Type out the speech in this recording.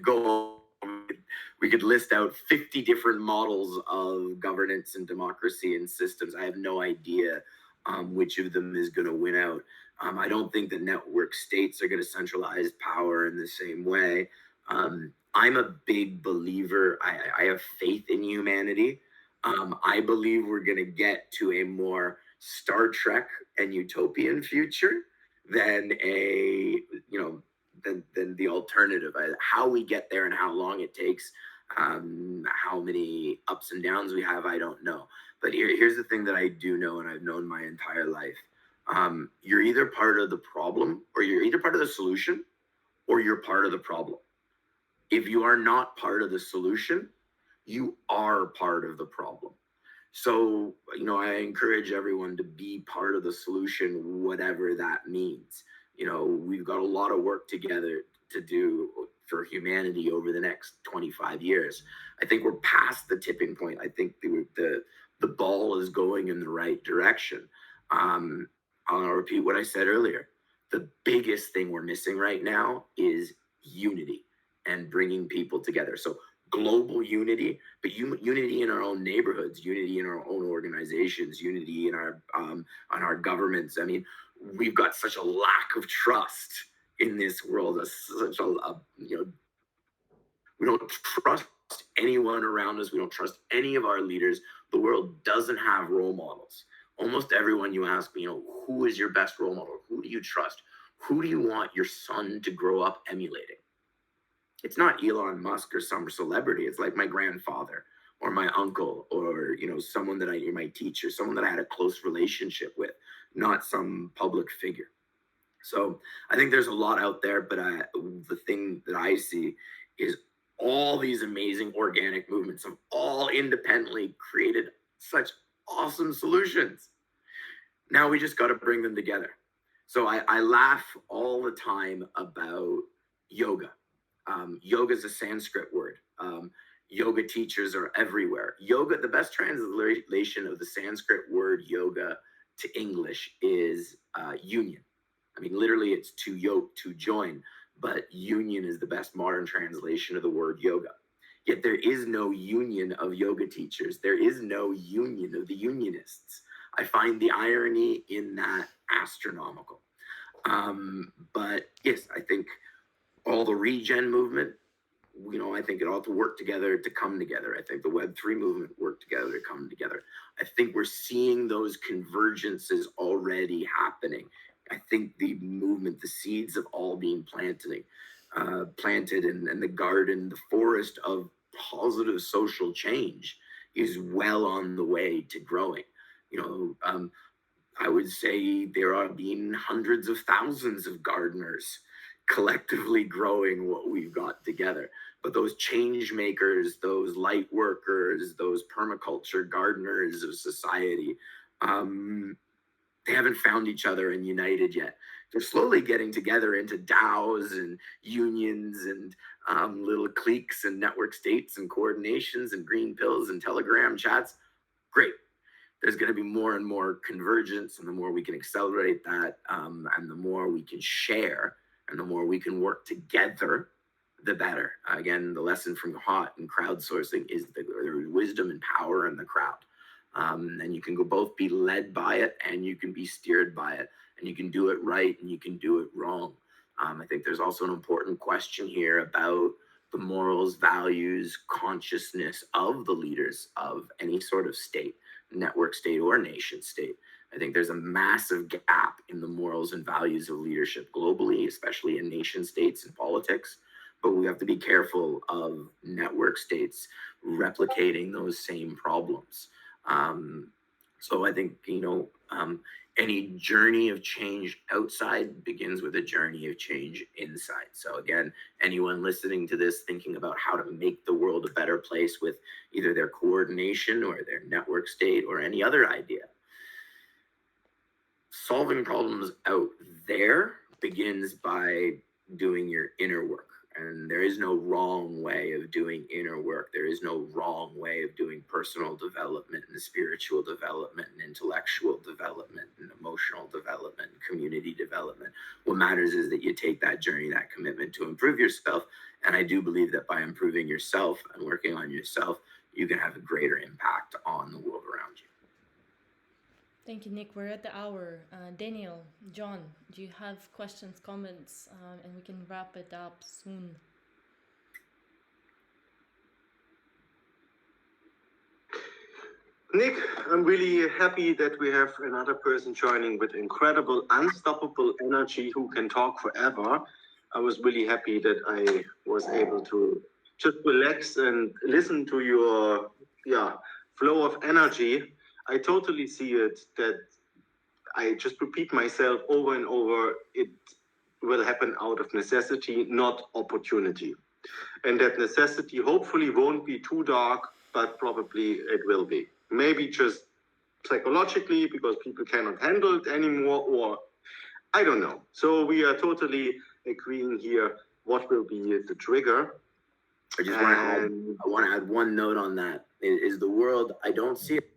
could go, we could list out 50 different models of governance and democracy and systems. I have no idea which of them is going to win out. I don't think that network states are going to centralize power in the same way. I'm a big believer. I have faith in humanity. I believe we're going to get to a more Star Trek and utopian future than than the alternative. How we get there and how long it takes, how many ups and downs we have, I don't know. But here's the thing that I do know, and I've known my entire life. You're either part of the problem, or you're either part of the solution, or you're part of the problem. If you are not part of the solution, you are part of the problem. So, I encourage everyone to be part of the solution, whatever that means. We've got a lot of work together to do for humanity over the next 25 years. I think we're past the tipping point. I think the ball is going in the right direction. I'll repeat what I said earlier. The biggest thing we're missing right now is unity and bringing people together. So global unity, but unity in our own neighborhoods, unity in our own organizations, unity in our on our governments. I mean, we've got such a lack of trust in this world. We don't trust anyone around us. We don't trust any of our leaders. The world doesn't have role models. Almost everyone you ask, who is your best role model? Who do you trust? Who do you want your son to grow up emulating? It's not Elon Musk or some celebrity. It's like my grandfather or my uncle or, someone that my teacher, someone that I had a close relationship with, not some public figure. So I think there's a lot out there, but the thing that I see is all these amazing organic movements have all independently created such awesome solutions. Now we just got to bring them together. So I laugh all the time about yoga. Yoga is a Sanskrit word. Yoga teachers are everywhere. Yoga, the best translation of the Sanskrit word yoga to English is union. I mean, literally, it's to yoke, to join, but union is the best modern translation of the word yoga. Yet there is no union of yoga teachers. There is no union of the unionists. I find the irony in that astronomical. But yes, I think all the regen movement, I think it ought to work together to come together. I think the Web3 movement worked together to come together. I think we're seeing those convergences already happening. I think the movement, the seeds have all been planted and the garden, the forest of positive social change is well on the way to growing. I would say there are being hundreds of thousands of gardeners collectively growing what we've got together. But those change makers, those light workers, those permaculture gardeners of society, they haven't found each other and united yet. They're slowly getting together into DAOs and unions and little cliques and network states and coordinations and green pills and Telegram chats. Great. There's going to be more and more convergence, and the more we can accelerate that, and the more we can share, and the more we can work together, the better. Again, the lesson from HOT and crowdsourcing is the wisdom and power in the crowd. And you can both be led by it, and you can be steered by it, and you can do it right, and you can do it wrong. I think there's also an important question here about the morals, values, consciousness of the leaders of any sort of state, network state or nation state. I think there's a massive gap in the morals and values of leadership globally, especially in nation states and politics. But we have to be careful of network states replicating those same problems. So I think, any journey of change outside begins with a journey of change inside. So again, anyone listening to this thinking about how to make the world a better place with either their coordination or their network state or any other idea, solving problems out there begins by doing your inner work. And there is no wrong way of doing inner work. There is no wrong way of doing personal development and spiritual development and intellectual development and emotional development and community development. What matters is that you take that journey, that commitment to improve yourself. And I do believe that by improving yourself and working on yourself, you can have a greater impact on the world around you. Thank you, Nick. We're at the hour. Daniel, John, do you have questions, comments, and we can wrap it up soon? Nick, I'm really happy that we have another person joining with incredible, unstoppable energy who can talk forever. I was really happy that I was able to just relax and listen to your flow of energy. I totally see it that I just repeat myself over and over. It will happen out of necessity, not opportunity. And that necessity hopefully won't be too dark, but probably it will be. Maybe just psychologically because people cannot handle it anymore, or I don't know. So we are totally agreeing here what will be the trigger. I want to add one note on that. Is the world, I don't see it